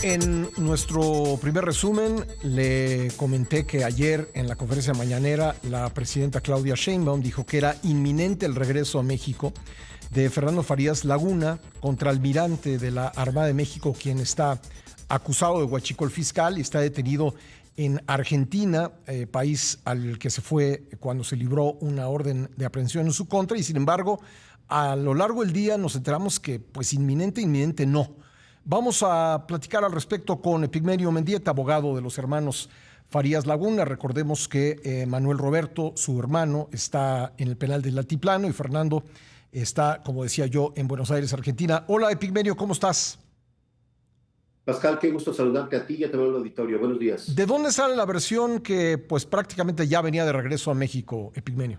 En nuestro primer resumen le comenté que ayer en la conferencia mañanera la presidenta Claudia Sheinbaum dijo que era inminente el regreso a México de Fernando Farías Laguna, contraalmirante de la Armada de México, quien está acusado de huachicol fiscal y está detenido en Argentina, país al que se fue cuando se libró una orden de aprehensión en su contra. Y sin embargo, a lo largo del día nos enteramos que pues inminente no. Vamos a platicar al respecto con Epigmenio Mendieta, abogado de los hermanos Farías Laguna. Recordemos que Manuel Roberto, su hermano, está en el penal del Altiplano y Fernando está, como decía yo, en Buenos Aires, Argentina. Hola, Epigmenio, ¿cómo estás? Pascal, qué gusto saludarte a ti y a todo el auditorio. Buenos días. ¿De dónde sale la versión que pues prácticamente ya venía de regreso a México, Epigmenio?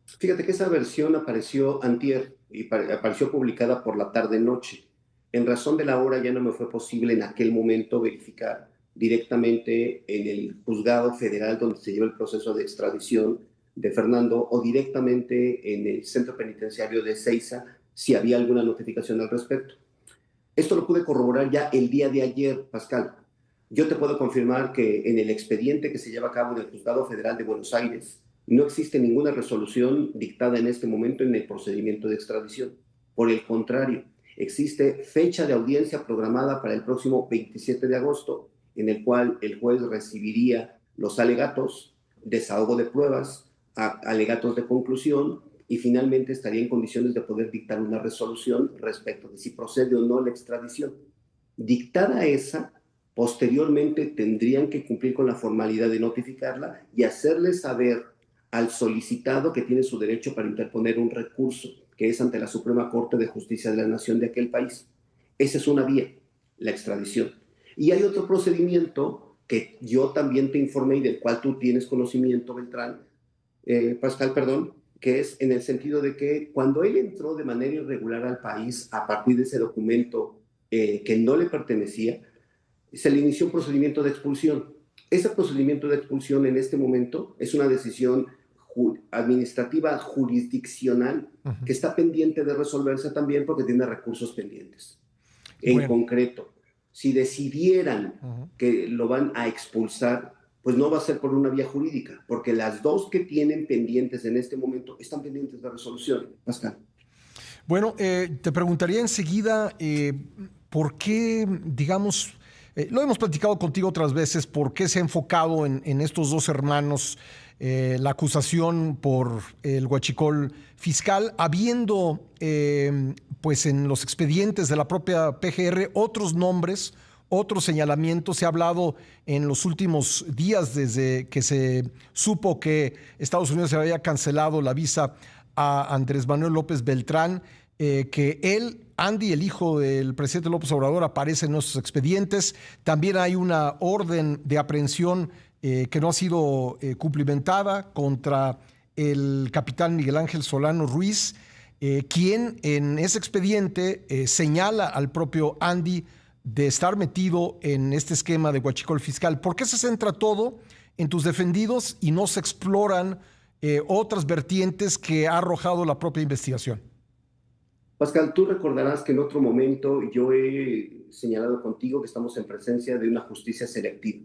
Fíjate que esa versión apareció antier y apareció publicada por la tarde-noche. En razón de la hora ya no me fue posible en aquel momento verificar directamente en el juzgado federal donde se lleva el proceso de extradición de Fernando o directamente en el centro penitenciario de Ezeiza si había alguna notificación al respecto. Esto lo pude corroborar ya el día de ayer, Pascal. Yo te puedo confirmar que en el expediente que se lleva a cabo en el Juzgado Federal de Buenos Aires no existe ninguna resolución dictada en este momento en el procedimiento de extradición. Por el contrario, existe fecha de audiencia programada para el próximo 27 de agosto, en el cual el juez recibiría los alegatos, desahogo de pruebas, alegatos de conclusión y finalmente estaría en condiciones de poder dictar una resolución respecto de si procede o no la extradición. Dictada esa, posteriormente tendrían que cumplir con la formalidad de notificarla y hacerle saber al solicitado que tiene su derecho para interponer un recurso, que es ante la Suprema Corte de Justicia de la Nación de aquel país. Esa es una vía, la extradición. Y hay otro procedimiento que yo también te informé y del cual tú tienes conocimiento, Beltrán, Pascal, perdón, que es en el sentido de que cuando él entró de manera irregular al país a partir de ese documento que no le pertenecía, se le inició un procedimiento de expulsión. Ese procedimiento de expulsión en este momento es una decisión administrativa jurisdiccional que está pendiente de resolverse también porque tiene recursos pendientes. En concreto, si decidieran que lo van a expulsar, pues no va a ser por una vía jurídica, porque las dos que tienen pendientes en este momento están pendientes de resolución, Pascal. Bueno, te preguntaría enseguida por qué, digamos, lo hemos platicado contigo otras veces, por qué se ha enfocado en estos dos hermanos la acusación por el huachicol fiscal, habiendo pues en los expedientes de la propia PGR otros nombres, otros señalamientos. Se ha hablado en los últimos días desde que se supo que Estados Unidos se había cancelado la visa a Andrés Manuel López Beltrán, que él, Andy, el hijo del presidente López Obrador, aparece en nuestros expedientes. También hay una orden de aprehensión que no ha sido cumplimentada contra el capitán Miguel Ángel Solano Ruiz, quien en ese expediente señala al propio Andy de estar metido en este esquema de huachicol fiscal. ¿Por qué se centra todo en tus defendidos y no se exploran otras vertientes que ha arrojado la propia investigación? Pascal, tú recordarás que en otro momento yo he señalado contigo que estamos en presencia de una justicia selectiva,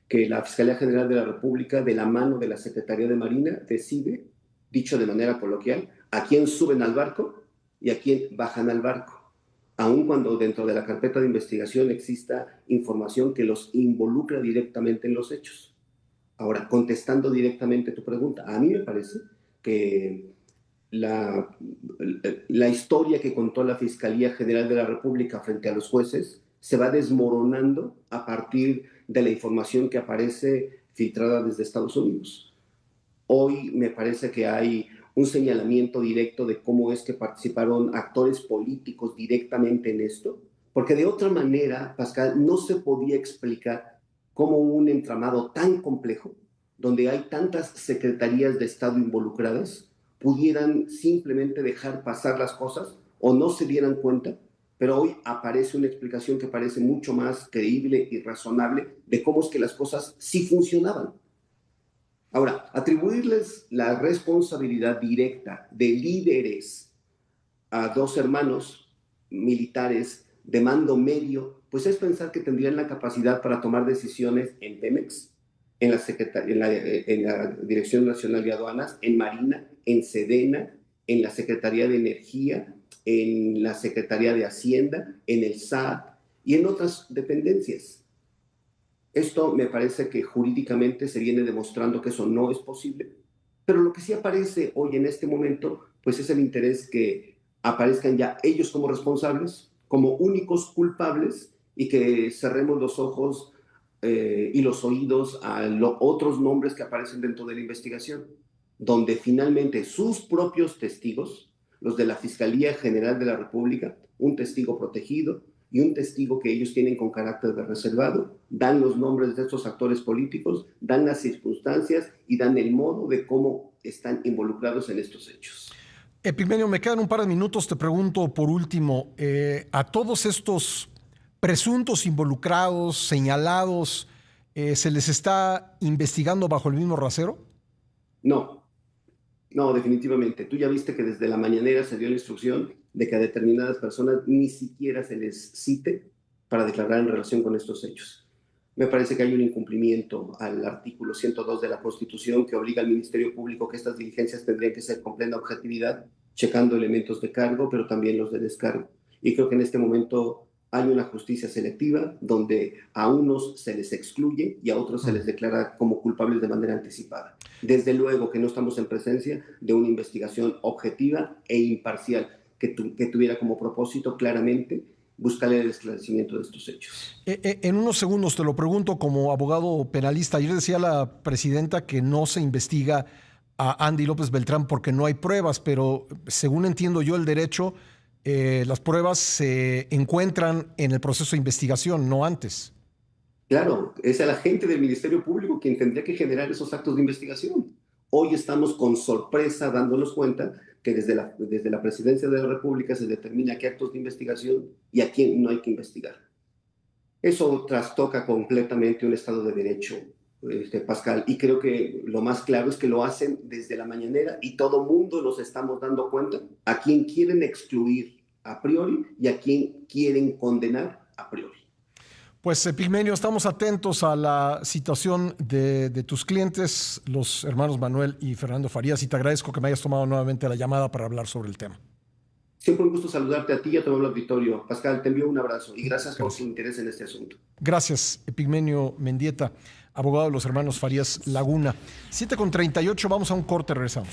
que la Fiscalía General de la República, de la mano de la Secretaría de Marina, decide, dicho de manera coloquial, a quién suben al barco y a quién bajan al barco, aun cuando dentro de la carpeta de investigación exista información que los involucra directamente en los hechos. Ahora, contestando directamente tu pregunta, a mí me parece que la historia que contó la Fiscalía General de la República frente a los jueces se va desmoronando a partir de la información que aparece filtrada desde Estados Unidos. Hoy me parece que hay un señalamiento directo de cómo es que participaron actores políticos directamente en esto, porque de otra manera, Pascal, no se podía explicar cómo un entramado tan complejo, donde hay tantas secretarías de Estado involucradas, pudieran simplemente dejar pasar las cosas o no se dieran cuenta, pero hoy aparece una explicación que parece mucho más creíble y razonable de cómo es que las cosas sí funcionaban. Ahora, atribuirles la responsabilidad directa de líderes a dos hermanos militares de mando medio pues es pensar que tendrían la capacidad para tomar decisiones en Pemex, en la Dirección Nacional de Aduanas, en Marina, en Sedena, en la Secretaría de Energía, en la Secretaría de Hacienda, en el SAT y en otras dependencias. Esto me parece que jurídicamente se viene demostrando que eso no es posible, pero lo que sí aparece hoy en este momento, pues es el interés que aparezcan ya ellos como responsables, como únicos culpables, y que cerremos los ojos y los oídos a otros nombres que aparecen dentro de la investigación, donde finalmente sus propios testigos, los de la Fiscalía General de la República, un testigo protegido y un testigo que ellos tienen con carácter de reservado, dan los nombres de estos actores políticos, dan las circunstancias y dan el modo de cómo están involucrados en estos hechos. Epigmenio, me quedan un par de minutos. Te pregunto por último, a todos estos presuntos involucrados, señalados, ¿se les está investigando bajo el mismo rasero? No, no, definitivamente. Tú ya viste que desde la mañanera se dio la instrucción de que a determinadas personas ni siquiera se les cite para declarar en relación con estos hechos. Me parece que hay un incumplimiento al artículo 102 de la Constitución que obliga al Ministerio Público que estas diligencias tendrían que ser con plena objetividad, checando elementos de cargo, pero también los de descargo. Y creo que en este momento hay una justicia selectiva donde a unos se les excluye y a otros se les declara como culpables de manera anticipada. Desde luego que no estamos en presencia de una investigación objetiva e imparcial que tuviera como propósito claramente buscar el esclarecimiento de estos hechos. En unos segundos te lo pregunto como abogado penalista. Ayer decía la presidenta que no se investiga a Andy López Beltrán porque no hay pruebas, pero según entiendo yo el derecho, las pruebas se encuentran en el proceso de investigación, no antes. Claro, es el agente del Ministerio Público quien tendría que generar esos actos de investigación. Hoy estamos con sorpresa dándonos cuenta que desde la Presidencia de la República se determina qué actos de investigación y a quién no hay que investigar. Eso trastoca completamente un Estado de Derecho, Pascal, y creo que lo más claro es que lo hacen desde la mañanera y todo mundo nos estamos dando cuenta a quién quieren excluir a priori y a quién quieren condenar a priori. Pues, Epigmenio, estamos atentos a la situación de tus clientes, los hermanos Manuel y Fernando Farías, y te agradezco que me hayas tomado nuevamente la llamada para hablar sobre el tema. Siempre un gusto saludarte a ti y a todo el auditorio. Pascal, te envío un abrazo y gracias por tu interés en este asunto. Gracias, Epigmenio Mendieta, abogado de los hermanos Farías Laguna. 7:38, vamos a un corte, regresamos.